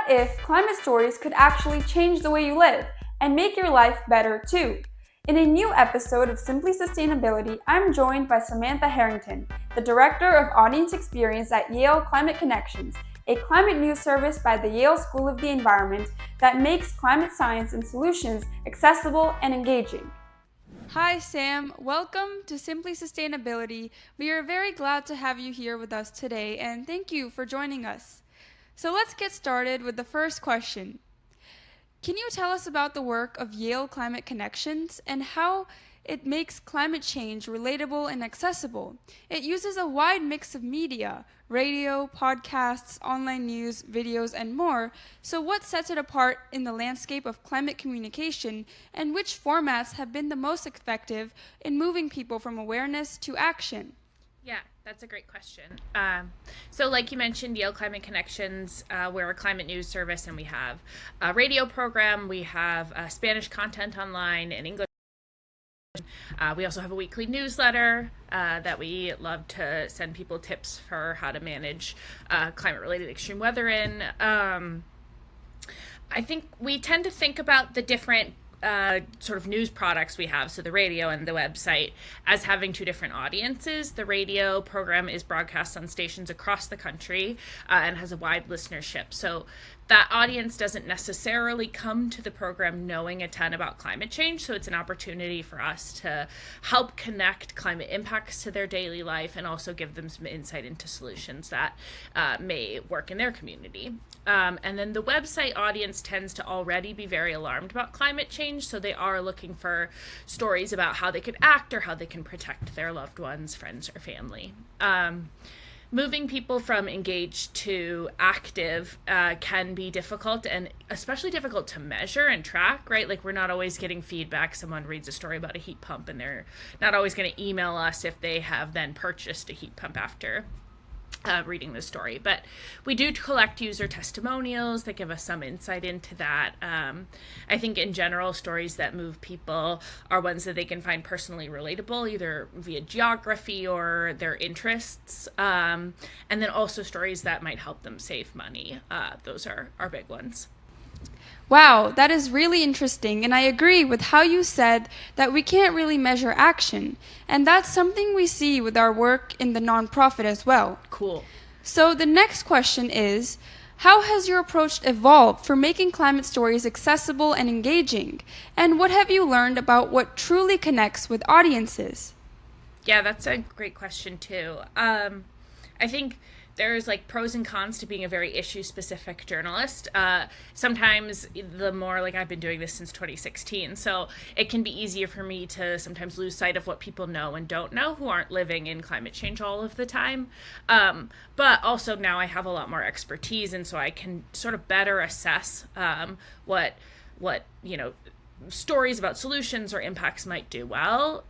What if climate stories could actually change the way you live and make your life better too? In a new episode of Simply Sustainability, I'm joined by Samantha Harrington, the Director of Audience Experience at Yale Climate Connections, a climate news service by the Yale School of the Environment that makes climate science and solutions accessible and engaging. Hi, Sam. Welcome to Simply Sustainability. We are very glad to have you here with us today, and thank you for joining us. So let's get started with the first question. Can you tell us about the work of Yale Climate Connections and how it makes climate change relatable and accessible? It uses a wide mix of media, radio, podcasts, online news, videos, and more. So what sets it apart in the landscape of climate communication, and which formats have been the most effective in moving people from awareness to action? Yeah, that's a great question. So like you mentioned, Yale Climate Connections, we're a climate news service, and we have a radio program, we have Spanish content online and English. We also have a weekly newsletter that we love to send people tips for how to manage climate-related extreme weather in. I think we tend to think about the different sort of news products we have, so the radio and the website, as having two different audiences. The radio program is broadcast on stations across the country and has a wide listenership. So that audience doesn't necessarily come to the program knowing a ton about climate change. So it's an opportunity for us to help connect climate impacts to their daily life and also give them some insight into solutions that may work in their community. And then the website audience tends to already be very alarmed about climate change. So they are looking for stories about how they could act or how they can protect their loved ones, friends, or family. Moving people from engaged to active can be difficult, and especially difficult to measure and track, right? Like, we're not always getting feedback. Someone reads a story about a heat pump and they're not always going to email us if they have then purchased a heat pump after reading the story. But we do collect user testimonials that give us some insight into that. I think in general, stories that move people are ones that they can find personally relatable, either via geography or their interests. And then also stories that might help them save money. Those are our big ones. Wow, that is really interesting, and I agree with how you said that we can't really measure action, and that's something we see with our work in the nonprofit as well. Cool. So the next question is, how has your approach evolved for making climate stories accessible and engaging, and what have you learned about what truly connects with audiences? Yeah, that's a great question too. I think there's like pros and cons to being a very issue specific journalist. Sometimes the more, like, I've been doing this since 2016, so it can be easier for me to sometimes lose sight of what people know and don't know who aren't living in climate change all of the time. But also now I have a lot more expertise, and so I can sort of better assess what stories about solutions or impacts might do well.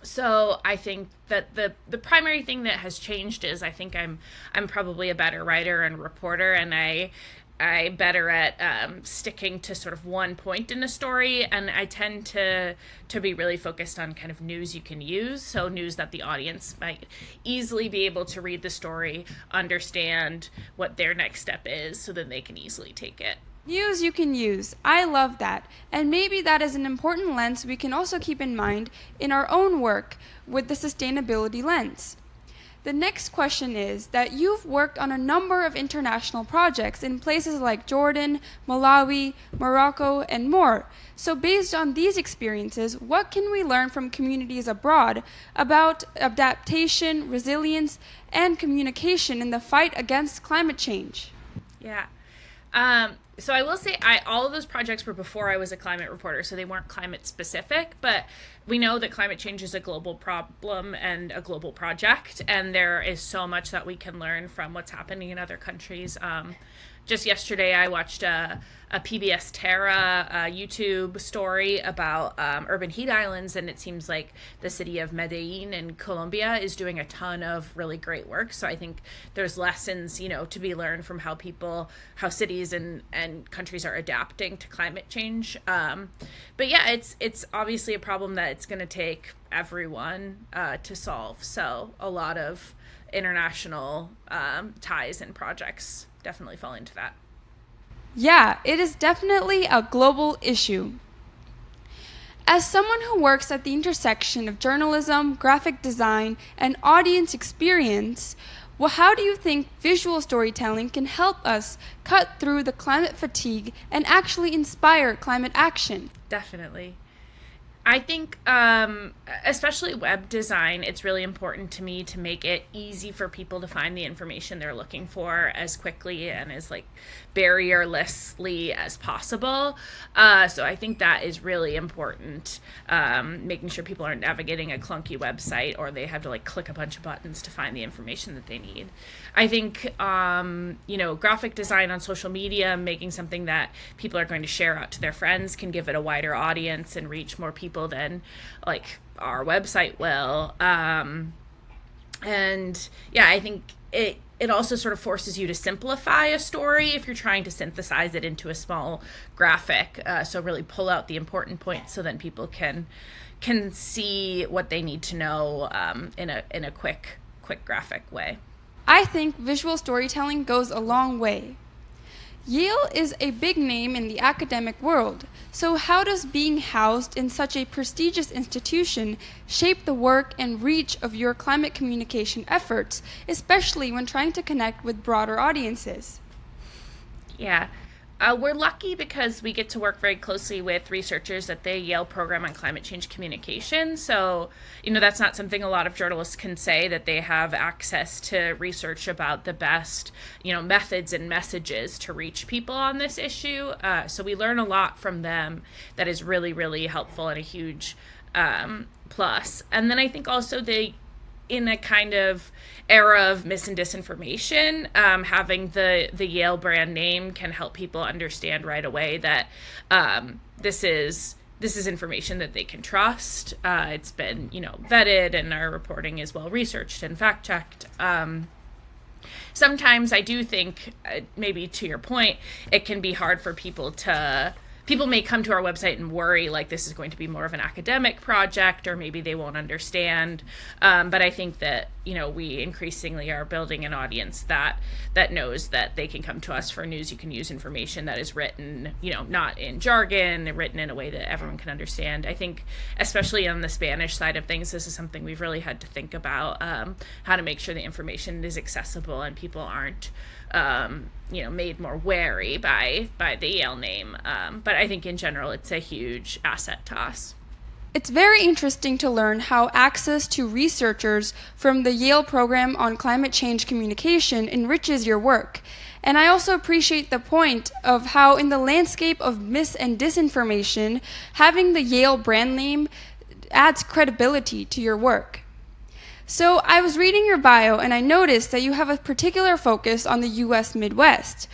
So I think that the primary thing that has changed is I think I'm probably a better writer and reporter, and I better at sticking to sort of one point in a story, and I tend to be really focused on kind of news you can use, so news that the audience might easily be able to read the story, understand what their next step is, so that they can easily take it. News you can use. I love that. And maybe that is an important lens we can also keep in mind in our own work with the sustainability lens. The next question is that you've worked on a number of international projects in places like Jordan, Malawi, Morocco, and more. So based on these experiences, what can we learn from communities abroad about adaptation, resilience, and communication in the fight against climate change? Yeah. So I will say all of those projects were before I was a climate reporter, so they weren't climate specific, but we know that climate change is a global problem and a global project, and there is so much that we can learn from what's happening in other countries. Just yesterday, I watched a PBS Terra YouTube story about urban heat islands, and it seems like the city of Medellin in Colombia is doing a ton of really great work. So I think there's lessons, to be learned from how cities and countries are adapting to climate change. But yeah, it's obviously a problem that it's going to take everyone to solve. So a lot of international ties and projects definitely fall into that. Yeah, it is definitely a global issue. As someone who works at the intersection of journalism, graphic design, and audience experience, well, how do you think visual storytelling can help us cut through the climate fatigue and actually inspire climate action? Definitely. I think, especially web design, it's really important to me to make it easy for people to find the information they're looking for as quickly and as like barrierlessly as possible. So I think that is really important, making sure people aren't navigating a clunky website or they have to like click a bunch of buttons to find the information that they need. I think, graphic design on social media, making something that people are going to share out to their friends can give it a wider audience and reach more people than like our website will. And yeah, I think it also sort of forces you to simplify a story if you're trying to synthesize it into a small graphic. So really pull out the important points so then people can see what they need to know in a quick graphic way. I think visual storytelling goes a long way. Yale is a big name in the academic world, so how does being housed in such a prestigious institution shape the work and reach of your climate communication efforts, especially when trying to connect with broader audiences? Yeah. We're lucky because we get to work very closely with researchers at the Yale program on climate change communication. So, that's not something a lot of journalists can say, that they have access to research about the best, methods and messages to reach people on this issue. So we learn a lot from them that is really, really helpful and a huge plus. And then I think also in a kind of era of mis and disinformation, having the Yale brand name can help people understand right away that this is information that they can trust. It's been vetted, and our reporting is well researched and fact checked. Sometimes I do think, maybe to your point, it can be hard for people may come to our website and worry like this is going to be more of an academic project, or maybe they won't understand. But I think that, we increasingly are building an audience that knows that they can come to us for news you can use information that is written, not in jargon, written in a way that everyone can understand. I think, especially on the Spanish side of things, this is something we've really had to think about, how to make sure the information is accessible and people aren't made more wary by the Yale name. But I think in general, it's a huge asset to us. It's very interesting to learn how access to researchers from the Yale program on climate change communication enriches your work. And I also appreciate the point of how in the landscape of mis and disinformation, having the Yale brand name adds credibility to your work. So I was reading your bio and I noticed that you have a particular focus on the U.S. Midwest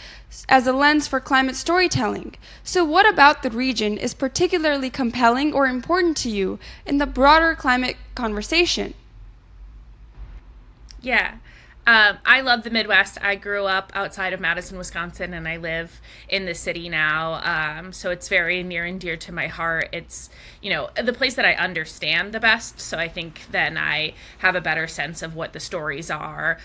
as a lens for climate storytelling. So what about the region is particularly compelling or important to you in the broader climate conversation? Yeah. I love the Midwest. I grew up outside of Madison, Wisconsin, and I live in the city now. So it's very near and dear to my heart. It's, the place that I understand the best. So I think then I have a better sense of what the stories are,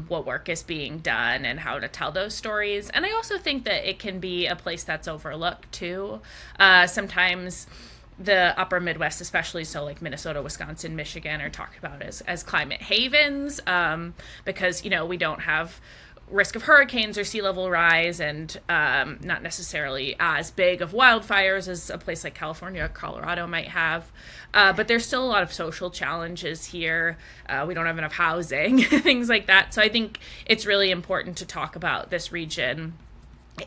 what work is being done, and how to tell those stories. And I also think that it can be a place that's overlooked too. Sometimes the upper Midwest, especially, so like Minnesota, Wisconsin, Michigan, are talked about as climate havens, because, we don't have risk of hurricanes or sea level rise, and not necessarily as big of wildfires as a place like California or Colorado might have. But there's still a lot of social challenges here. We don't have enough housing, things like that. So I think it's really important to talk about this region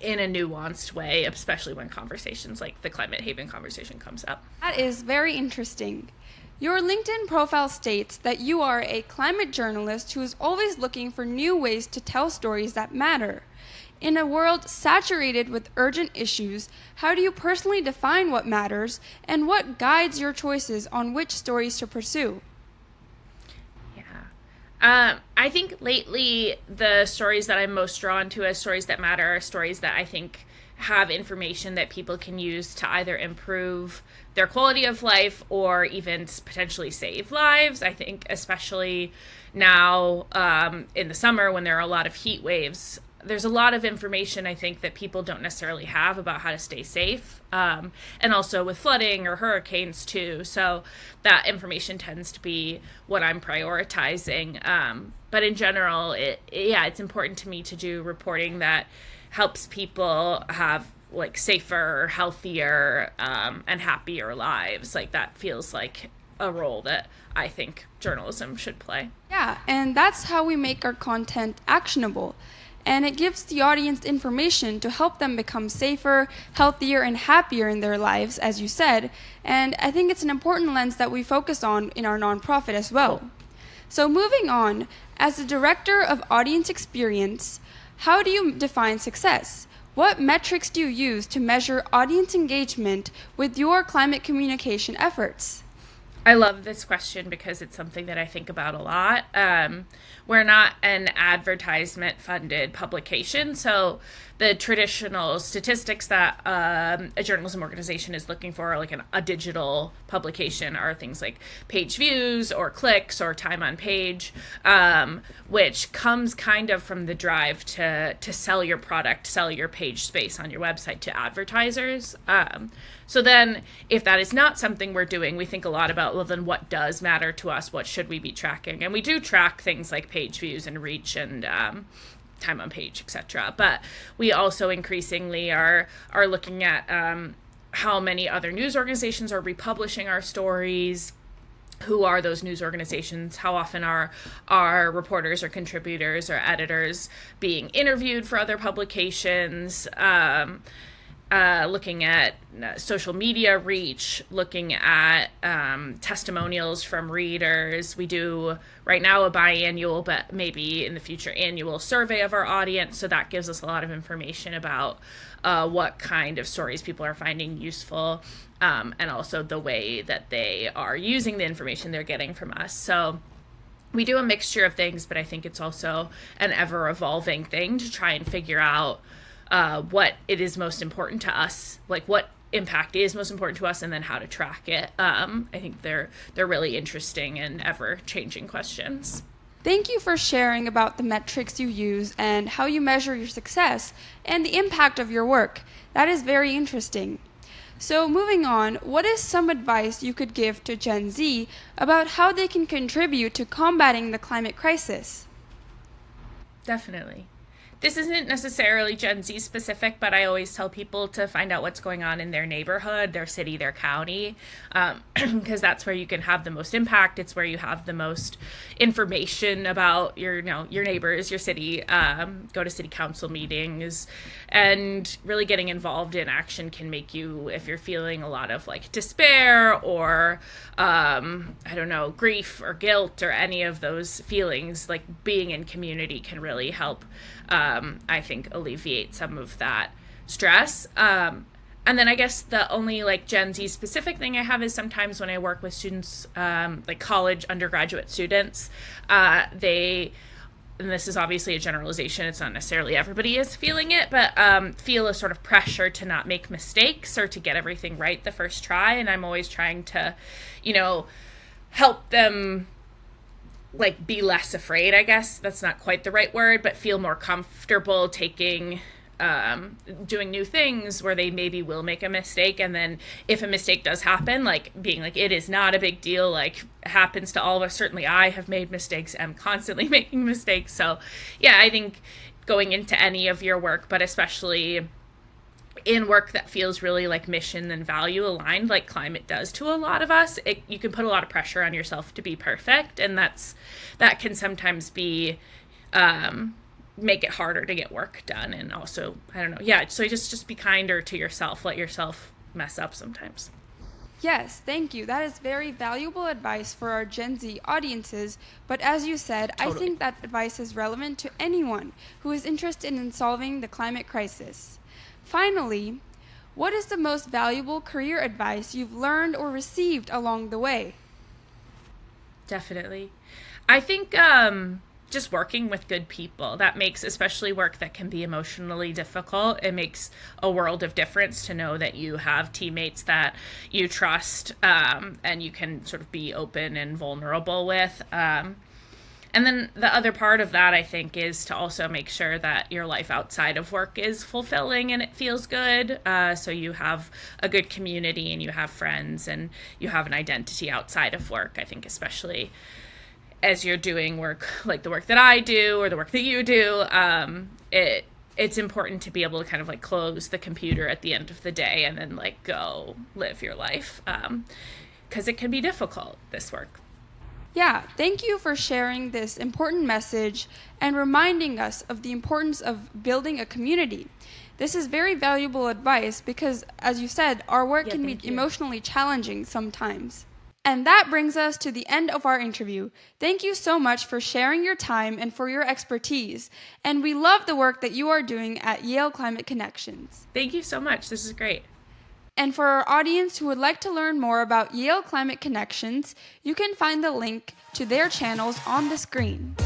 in a nuanced way, especially when conversations like the climate haven conversation comes up. That is very interesting. Your LinkedIn profile states that you are a climate journalist who is always looking for new ways to tell stories that matter. In a world saturated with urgent issues, how do you personally define what matters, and what guides your choices on which stories to pursue? I think lately the stories that I'm most drawn to as stories that matter are stories that I think have information that people can use to either improve their quality of life or even potentially save lives. I think especially now in the summer when there are a lot of heat waves there's a lot of information I think that people don't necessarily have about how to stay safe, and also with flooding or hurricanes too. So that information tends to be what I'm prioritizing. But in general, it's important to me to do reporting that helps people have like safer, healthier, and happier lives. Like that feels like a role that I think journalism should play. Yeah, and that's how we make our content actionable. And it gives the audience information to help them become safer, healthier, and happier in their lives, as you said. And I think it's an important lens that we focus on in our nonprofit as well. Cool. So moving on, as the director of audience experience, how do you define success? What metrics do you use to measure audience engagement with your climate communication efforts? I love this question because it's something that I think about a lot. We're not an advertisement funded publication, so the traditional statistics that a journalism organization is looking for, like a digital publication, are things like page views or clicks or time on page, which comes kind of from the drive to sell your product, sell your page space on your website to advertisers. So then if that is not something we're doing, we think a lot about, well, then what does matter to us? What should we be tracking? And we do track things like page views and reach and time on page, etc. But we also increasingly are looking at how many other news organizations are republishing our stories. Who are those news organizations? How often are our reporters or contributors or editors being interviewed for other publications? Looking at social media reach, looking at testimonials from readers. We do right now a biannual, but maybe in the future annual survey of our audience. So that gives us a lot of information about what kind of stories people are finding useful, and also the way that they are using the information they're getting from us. So we do a mixture of things, but I think it's also an ever-evolving thing to try and figure out what it is most important to us, like what impact is most important to us, and then how to track it. I think they're really interesting and ever-changing questions. Thank you for sharing about the metrics you use and how you measure your success and the impact of your work. That is very interesting. So moving on, what is some advice you could give to Gen Z about how they can contribute to combating the climate crisis? Definitely. This isn't necessarily Gen Z specific, but I always tell people to find out what's going on in their neighborhood, their city, their county, because that's where you can have the most impact. It's where you have the most information about your neighbors, your city. Go to city council meetings, and really getting involved in action can make you, if you're feeling a lot of like despair or grief or guilt or any of those feelings, like being in community can really help. I think alleviate some of that stress. And then I guess the only like Gen Z specific thing I have is sometimes when I work with students, like college undergraduate students, and this is obviously a generalization, it's not necessarily everybody is feeling it, but feel a sort of pressure to not make mistakes or to get everything right the first try. And I'm always trying to, help them like be less afraid, I guess that's not quite the right word, but feel more comfortable taking doing new things where they maybe will make a mistake. And then if a mistake does happen, like being like, it is not a big deal, like it happens to all of us. Certainly I have made mistakes. I'm constantly making mistakes. So yeah, I think going into any of your work, but especially in work that feels really like mission and value aligned, like climate does to a lot of us, you can put a lot of pressure on yourself to be perfect. And that can sometimes be, make it harder to get work done. And also, so just be kinder to yourself, let yourself mess up sometimes. Yes, thank you. That is very valuable advice for our Gen Z audiences. But as you said, totally. I think that advice is relevant to anyone who is interested in solving the climate crisis. Finally, what is the most valuable career advice you've learned or received along the way? Definitely. I think just working with good people, that makes, especially work that can be emotionally difficult, it makes a world of difference to know that you have teammates that you trust, and you can sort of be open and vulnerable with. And then the other part of that, I think, is to also make sure that your life outside of work is fulfilling and it feels good. So you have a good community and you have friends and you have an identity outside of work. I think especially as you're doing work like the work that I do or the work that you do, it's important to be able to kind of like close the computer at the end of the day and then like go live your life, because it can be difficult, this work. Yeah, thank you for sharing this important message and reminding us of the importance of building a community. This is very valuable advice because, as you said, our work can be emotionally challenging sometimes. And that brings us to the end of our interview. Thank you so much for sharing your time and for your expertise. And we love the work that you are doing at Yale Climate Connections. Thank you so much. This is great. And for our audience who would like to learn more about Yale Climate Connections, you can find the link to their channels on the screen.